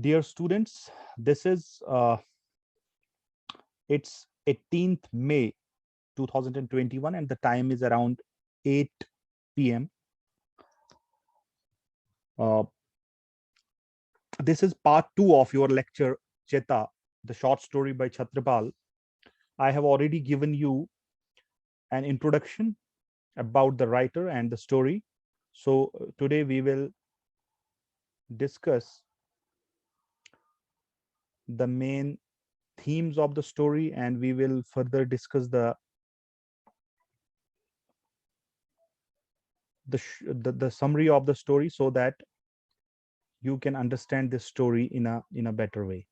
Dear students, this is it's 18th May 2021 and the time is around 8 p.m. Uh, this is part 2 of your lecture Chetta, the short story by Chhatrapal. I have already given you an introduction about the writer and the story. So today we will discuss the main themes of the story and we will further discuss the summary of the story so that you can understand this story in a better way.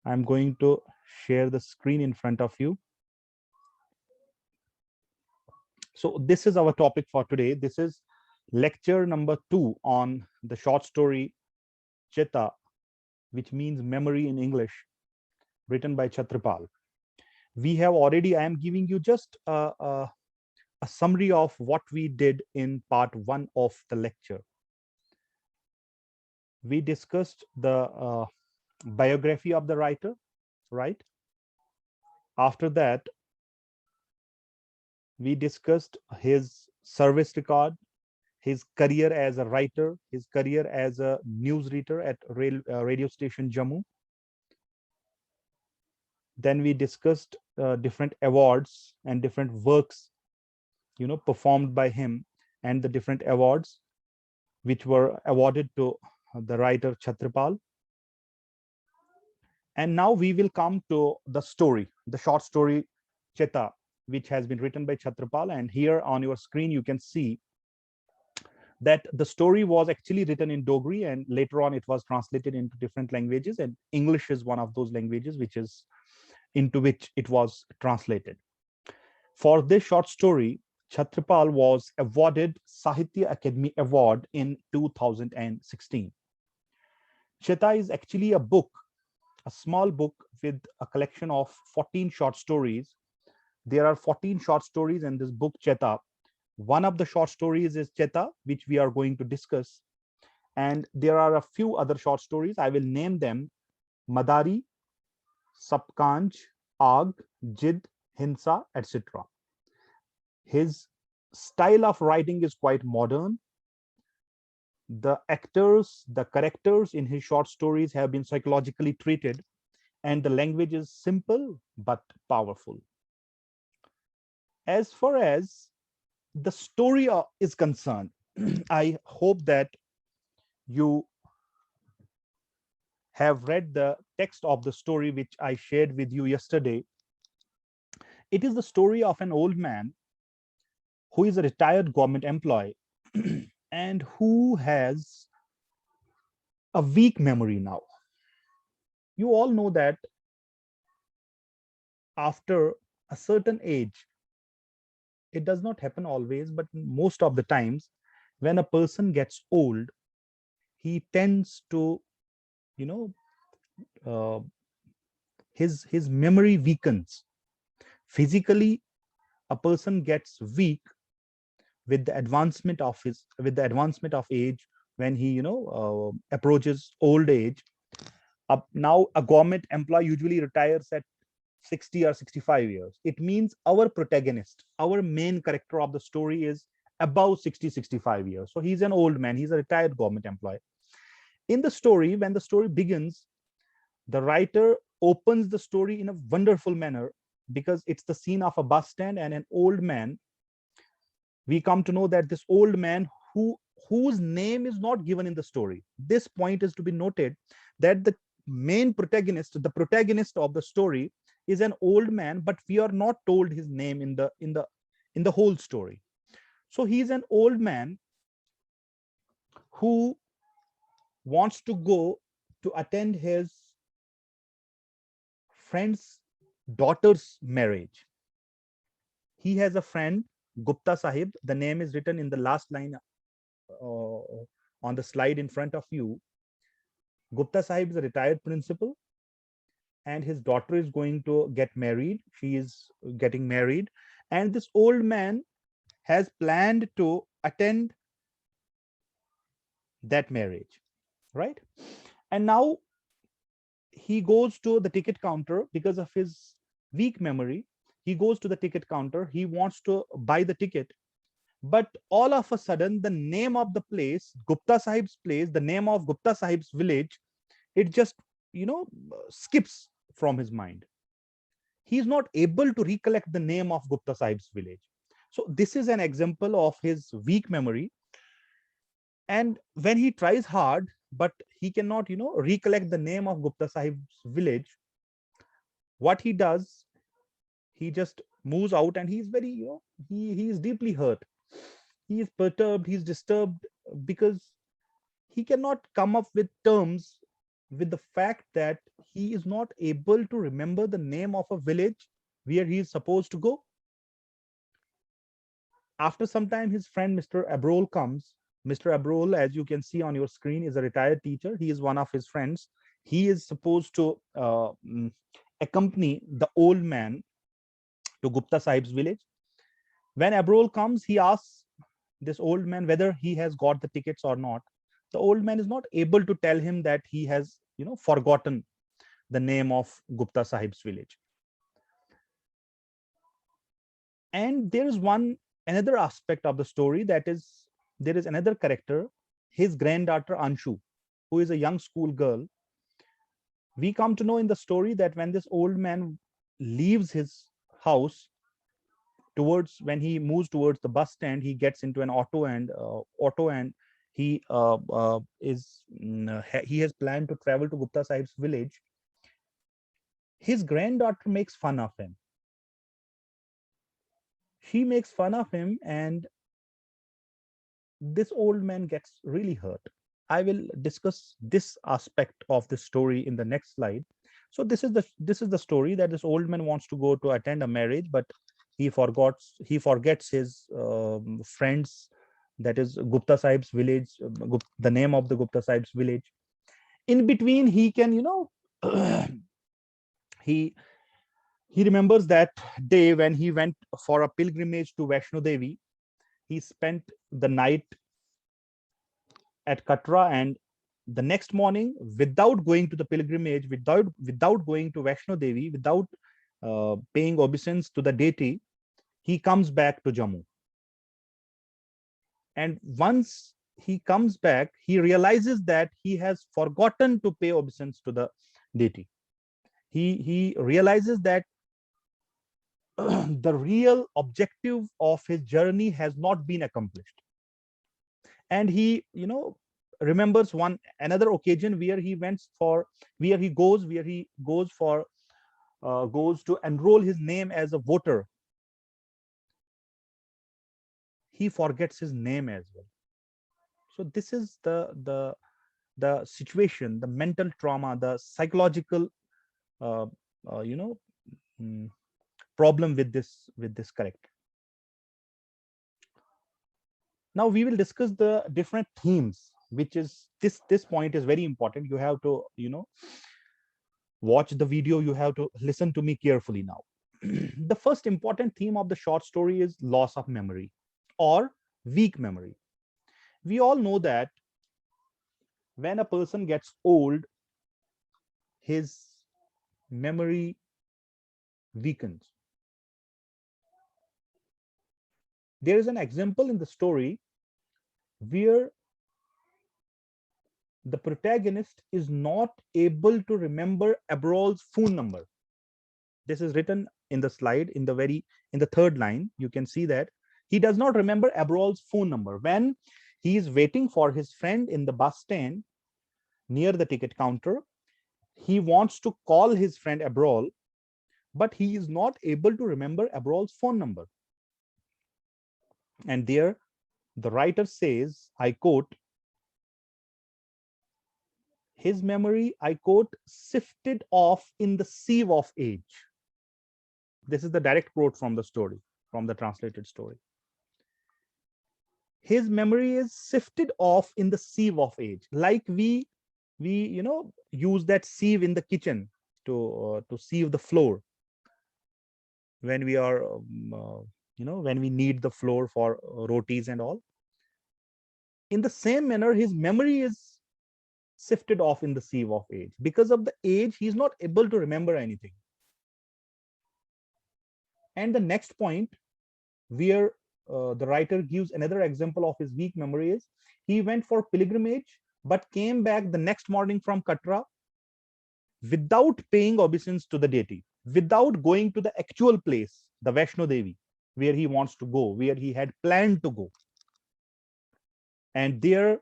I'm going to share the screen in front of you. So this is our topic for today. This is lecture number 2 on the short story Chetta, which means memory in English, written by Chhatrapal. We have already, I am giving you just a summary of what we did in part 1 of the lecture. We discussed the biography of the writer, right? After that, we discussed his service record, his career as a writer, his career as a newsreader at radio station Jammu. Then we discussed different awards and different works, performed by him, and the different awards which were awarded to the writer Chhatrapal. And now we will come to the story, the short story Chetta, which has been written by Chhatrapal. And here on your screen, you can see that the story was actually written in Dogri, and later on it was translated into different languages. And English is one of those languages into which it was translated. For this short story, Chhatrapal was awarded Sahitya Academy Award in 2016. Chetta is actually a book, a small book with a collection of 14 short stories. There are 14 short stories in this book, Chetta. One of the short stories is Chetta, which we are going to discuss. And there are a few other short stories. I will name them: Madari, Sapkanj, Aag, Jid, Hinsa, etc. His style of writing is quite modern. The actors, the characters in his short stories have been psychologically treated, and the language is simple but powerful. As far as the story is concerned, I hope that you have read the text of the story which I shared with you yesterday. It is the story of an old man who is a retired government employee and who has a weak memory now. You all know that after a certain age, it does not happen always, but most of the times, when a person gets old, he tends to, uh, his memory weakens. Physically, a person gets weak with the advancement of age. When he approaches old age, now a government employee usually retires at 60 or 65 years. It means our protagonist, our main character of the story, is about 60-65 years. So he's an old man, he's a retired government employee. In the story, when the story begins, the writer opens the story in a wonderful manner because it's the scene of a bus stand and an old man. We come to know that this old man, whose name is not given in the story. This point is to be noted, that the main protagonist, the protagonist of the story, is an old man, but we are not told his name in the whole story. So he's an old man who wants to go to attend his friend's daughter's marriage. He has a friend, Gupta Sahib. The name is written in the last line on the slide in front of you. Gupta Sahib is a retired principal, and his daughter is going to get married. She is getting married, and this old man has planned to attend that marriage, right? And now he goes to the ticket counter because of his weak memory. He goes to the ticket counter. He wants to buy the ticket, but all of a sudden, the name of the place, Gupta Sahib's place, the name of Gupta Sahib's village, it just, you know, skips from his mind. He is not able to recollect the name of Gupta Sahib's village. So this is an example of his weak memory. And when he tries hard, but he cannot, recollect the name of Gupta Sahib's village, what he does, he just moves out, and he's very, he is deeply hurt. He is perturbed, he's disturbed, because he cannot come up with terms with the fact that he is not able to remember the name of a village where he is supposed to go. After some time, his friend Mr. Abrol comes. Mr. Abrol, as you can see on your screen, is a retired teacher. He is one of his friends. He is supposed to accompany the old man to Gupta Sahib's village. When Abrol comes, he asks this old man whether he has got the tickets or not. The old man is not able to tell him that he has, forgotten the name of Gupta Sahib's village. And there is another aspect of the story, that is, there is another character, his granddaughter Anshu, who is a young school girl. We come to know in the story that when this old man leaves his house, when he moves towards the bus stand, he gets into an auto, and he he has planned to travel to Gupta Sahib's village. His granddaughter makes fun of him. She makes fun of him, and this old man gets really hurt. I will discuss this aspect of the story in the next slide. So this is the story, that this old man wants to go to attend a marriage, but he forgets his friends, that is Gupta Sahib's village, the name of the Gupta Sahib's village. In between, he can, he remembers that day when he went for a pilgrimage to Vaishno Devi. He spent the night at Katra, and the next morning, without going to the pilgrimage, without going to Vaishno Devi, without paying obeisance to the deity, he comes back to Jammu. And once he comes back, he realizes that he has forgotten to pay obeisance to the deity. He realizes that the real objective of his journey has not been accomplished. And he, remembers another occasion where he goes to enroll his name as a voter. He forgets his name as well. So this is the situation, the mental trauma, the psychological uh, uh, you know problem with this character. Now we will discuss the different themes, which is this point is very important. You have to, watch the video, you have to listen to me carefully now. The first important theme of the short story is loss of memory or weak memory. We all know that when a person gets old, his memory weakens. There is an example in the story where the protagonist is not able to remember Abrol's phone number. This is written in the slide in the third line. You can see that he does not remember Abrol's phone number. When he is waiting for his friend in the bus stand near the ticket counter, he wants to call his friend Abrol, but he is not able to remember Abrol's phone number. And there the writer says, I quote, his memory, I quote, sifted off in the sieve of age. This is the direct quote from the story, from the translated story. His memory is sifted off in the sieve of age. Like we use that sieve in the kitchen to sieve the floor when we are when we knead the floor for rotis and all. In the same manner, his memory is sifted off in the sieve of age. Because of the age, he's not able to remember anything. And the next point, where the writer gives another example of his weak memory, is he went for pilgrimage but came back the next morning from Katra without paying obeisance to the deity, without going to the actual place, the Vaishno Devi, where he wants to go, where he had planned to go. And there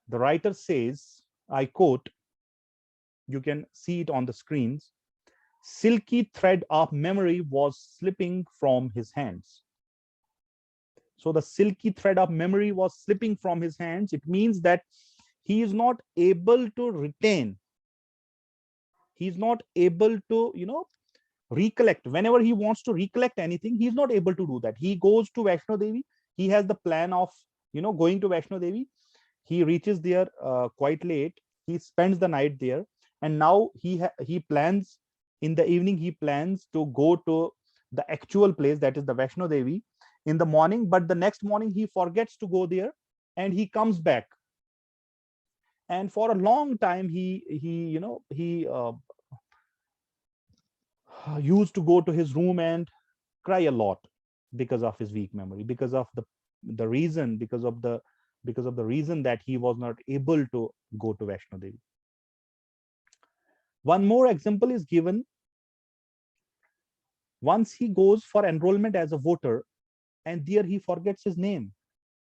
the writer says, I quote, you can see it on the screens, silky thread of memory was slipping from his hands. So the silky thread of memory was slipping from his hands. It means that he is not able to retain. He's not able to, recollect. Whenever he wants to recollect anything, he's not able to do that. He goes to Vaishno Devi. He has the plan of, going to Vaishno Devi. He reaches there quite late. He spends the night there. And now he plans, in the evening, he plans to go to the actual place, that is the Vaishno Devi, in the morning. But the next morning, he forgets to go there and he comes back. And for a long time, he used to go to his room and cry a lot because of his weak memory, because of the reason, because of the reason that he was not able to go to Vaishno Devi. One more example is given. Once he goes for enrollment as a voter, and there he forgets his name,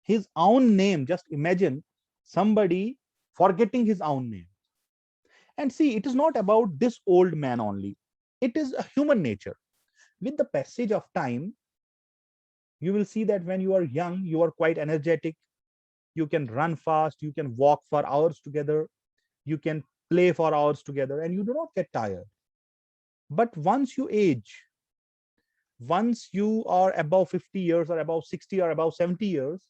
his own name. Just imagine somebody forgetting his own name. And see, it is not about this old man only. It is a human nature. With the passage of time, you will see that when you are young, you are quite energetic. You can run fast, you can walk for hours together, you can play for hours together, and you do not get tired. But once you age, once you are above 50 years or above 60 or above 70 years,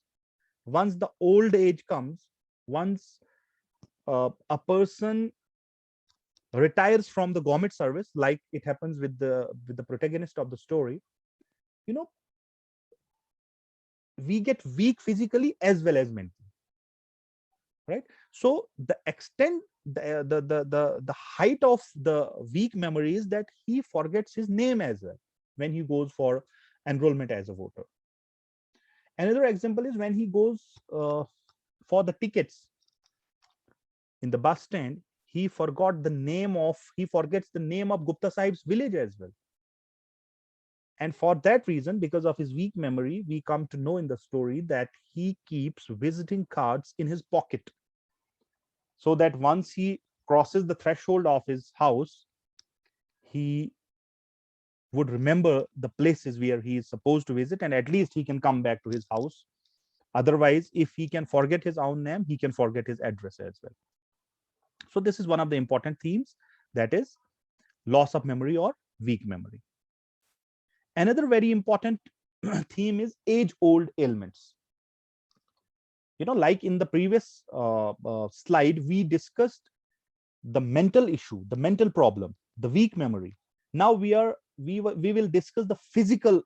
once the old age comes, once a person retires from the government service, like it happens with the protagonist of the story, we get weak physically as well as mentally, right? So the extent, the height of the weak memory is that he forgets his name as well when he goes for enrollment as a voter. Another example is when he goes for the tickets in the bus stand, he forgets the name of Gupta Sahib's village as well. And for that reason, because of his weak memory, we come to know in the story that he keeps visiting cards in his pocket, so that once he crosses the threshold of his house, he would remember the places where he is supposed to visit, and at least he can come back to his house. Otherwise, if he can forget his own name, he can forget his address as well. So this is one of the important themes, that is loss of memory or weak memory. Another very important theme is age-old ailments. Like in the previous slide, we discussed the mental issue, the mental problem, the weak memory. Now we will discuss the physical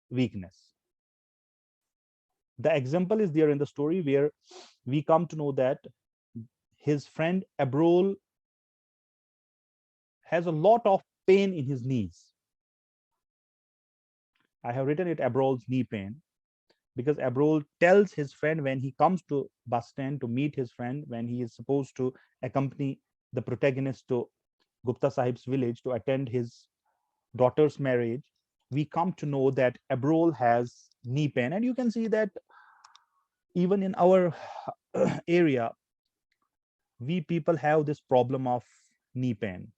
weakness. The example is there in the story where we come to know that his friend Abrol has a lot of pain in his knees. I have written it Abrol's knee pain, because Abrol tells his friend when he comes to bus stand to meet his friend, when he is supposed to accompany the protagonist to Gupta Sahib's village to attend his daughter's marriage, we come to know that Abrol has knee pain. And you can see that even in our area, we people have this problem of knee pain.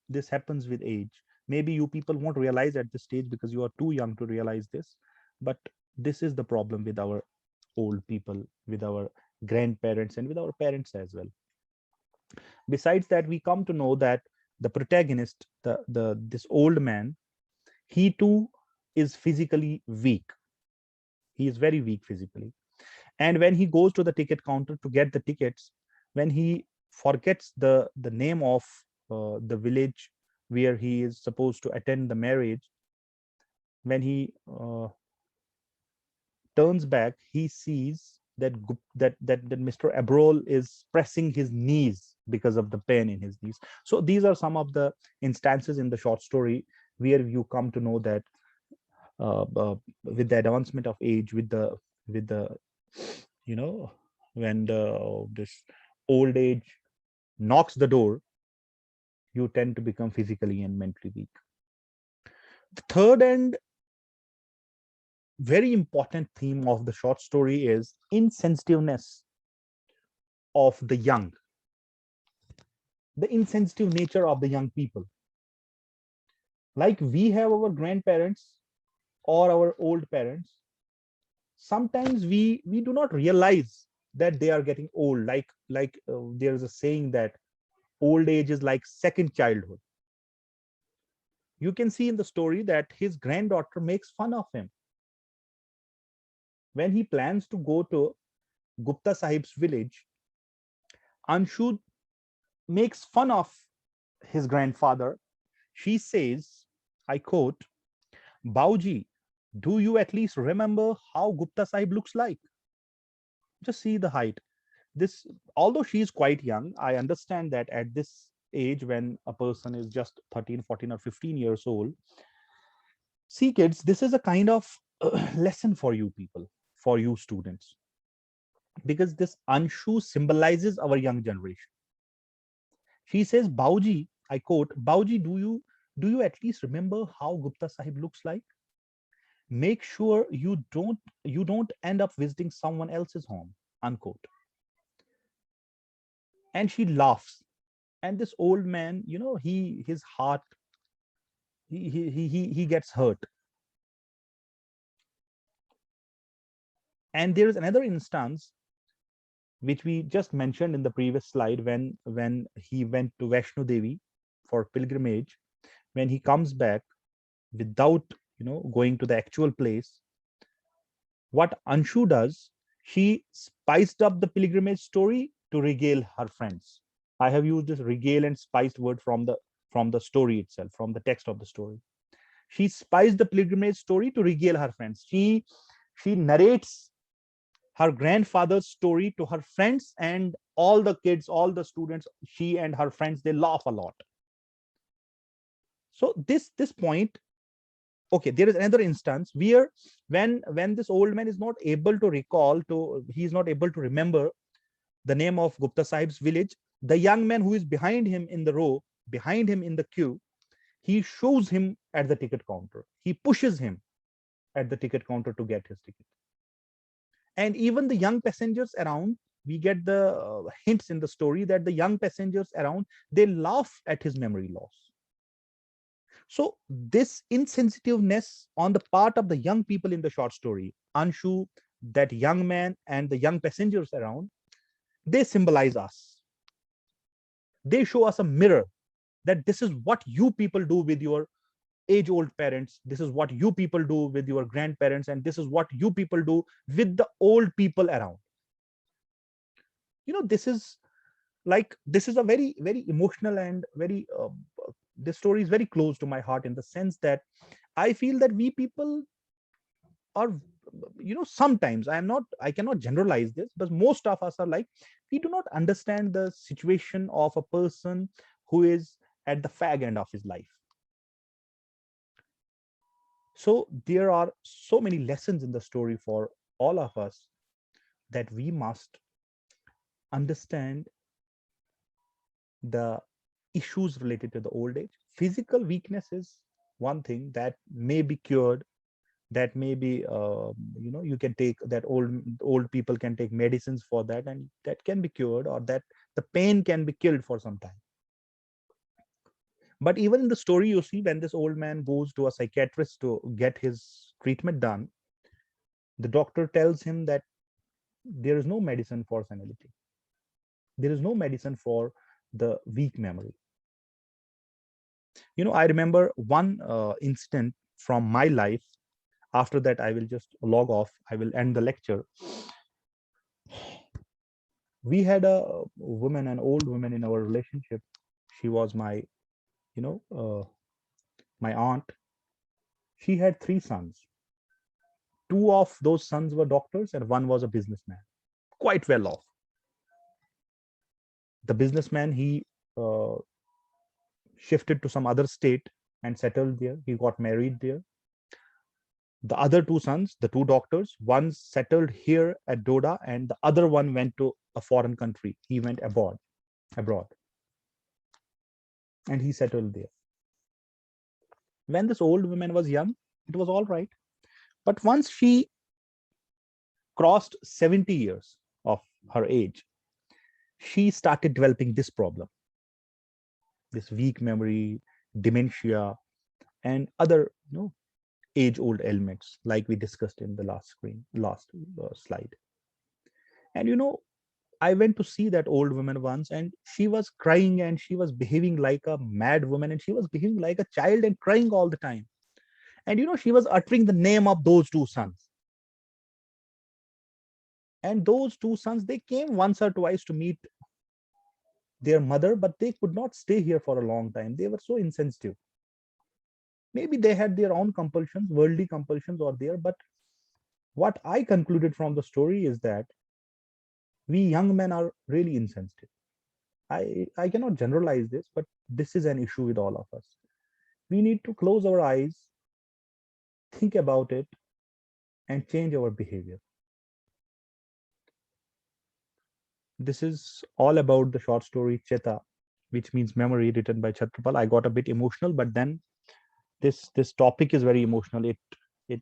This happens with age. Maybe you people won't realize at this stage because you are too young to realize this, but this is the problem with our old people, with our grandparents, and with our parents as well. Besides that, we come to know that the protagonist, this old man, he too is physically weak. He is very weak physically. And when he goes to the ticket counter to get the tickets, when he forgets the name of the village where he is supposed to attend the marriage, when he turns back, he sees that Mr. Abrol is pressing his knees because of the pain in his knees. So these are some of the instances in the short story where you come to know that with the advancement of age, with the you know when this old age knocks the door, you tend to become physically and mentally weak. The third and very important theme of the short story is insensitiveness of the young, the insensitive nature of the young people. Like we have our grandparents or our old parents, sometimes we do not realize that they are getting old. Like there is a saying that old age is like second childhood. You can see in the story that his granddaughter makes fun of him when he plans to go to Gupta Sahib's village. Anshu makes fun of his grandfather. She says, I quote, Bauji, do you at least remember how Gupta Sahib looks like? Just see the height. This, although she is quite young, I understand that at this age, when a person is just 13, 14, or 15 years old, see, kids, this is a kind of lesson for you people, for you students, because this Anshu symbolizes our young generation. She says, Bauji, I quote, Bauji, do you at least remember how Gupta Sahib looks like? Make sure you don't end up visiting someone else's home, unquote. And she laughs. And this old man, his heart, he gets hurt. And there is another instance which we just mentioned in the previous slide, when he went to Vaishno Devi for pilgrimage. When he comes back without going to the actual place, what Anshu does, she spiced up the pilgrimage story to regale her friends. I have used this regale and spiced word from the story itself, from the text of the story. She spiced the pilgrimage story to regale her friends. She narrates her grandfather's story to her friends, and all the kids, all the students, she and her friends, they laugh a lot. So this point, okay, there is another instance where when this old man is not able to recall, he is not able to remember the name of Gupta Sahib's village, the young man who is behind him in the row, behind him in the queue, he shows him at the ticket counter. He pushes him at the ticket counter to get his ticket. And even the young passengers around, we get the hints in the story that the young passengers around, they laugh at his memory loss. So this insensitiveness on the part of the young people in the short story, Anshu, that young man, and the young passengers around, they symbolize us. They show us a mirror that this is what you people do with your age old parents, this is what you people do with your grandparents, and this is what you people do with the old people around. This is a very, very emotional and very this story is very close to my heart, in the sense that I feel that we people are, sometimes, I cannot generalize this, but most of us are like, we do not understand the situation of a person who is at the fag end of his life. So there are so many lessons in the story for all of us, that we must understand the issues related to the old age. Physical weakness is one thing that may be cured, that may be, you can take that, old people can take medicines for that, and that can be cured, or that the pain can be killed for some time. But even in the story, you see, when this old man goes to a psychiatrist to get his treatment done, the doctor tells him that there is no medicine for senility. There is no medicine for the weak memory. I remember one incident from my life. After that, I will just log off. I will end the lecture. We had a woman, an old woman in our relationship. She was my aunt. She had three sons. Two of those sons were doctors, and one was a businessman. quite well off. The businessman, he uh, shifted to some other state and settled there. He got married there. The other two sons, the two doctors, one settled here at Doda, and the other one went to a foreign country. He went abroad, and he settled there. When this old woman was young, it was all right. But once she crossed 70 years of her age, she started developing this problem, this weak memory, dementia, and other, age-old ailments, like we discussed in the last slide. And I went to see that old woman once, and she was crying, and she was behaving like a mad woman, and she was behaving like a child and crying all the time. And she was uttering the name of those two sons. And those two sons, they came once or twice to meet their mother, but they could not stay here for a long time. They were so insensitive. Maybe they had their own compulsions, worldly compulsions or there, but what I concluded from the story is that we young men are really insensitive. I cannot generalize this, but this is an issue with all of us. We need to close our eyes, think about it, and change our behavior. This is all about the short story Chetta, which means memory, written by Chhatrapal. I got a bit emotional, but then this topic is very emotional. It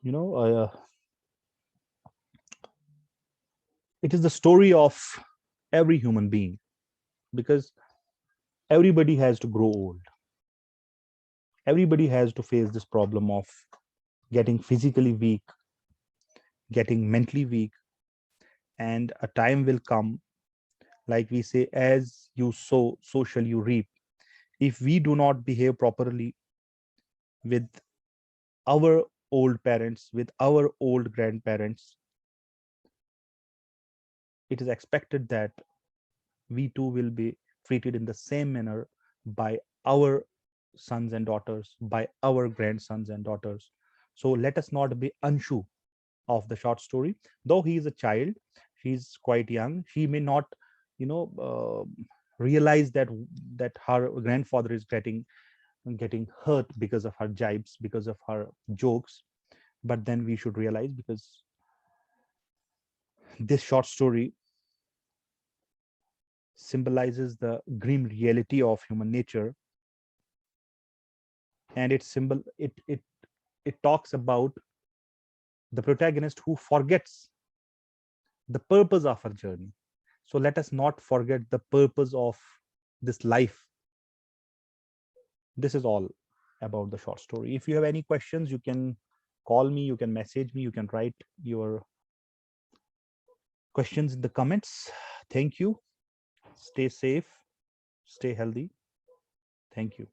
you know it is the story of every human being, because everybody has to grow old. Everybody has to face this problem of getting physically weak, getting mentally weak, and a time will come, like we say, as you sow, so shall you reap. If we do not behave properly with our old parents, with our old grandparents, it is expected that we too will be treated in the same manner by our sons and daughters, by our grandsons and daughters. So let us not be unsure of the short story. Though he is a child, she's quite young, she may not realize that her grandfather is getting hurt because of her jibes, because of her jokes. But then we should realize, because this short story symbolizes the grim reality of human nature, and it talks about the protagonist who forgets the purpose of her journey. So let us not forget the purpose of this life. This is all about the short story. If you have any questions, you can call me, you can message me, you can write your questions in the comments. Thank you. Stay safe, stay healthy. Thank you.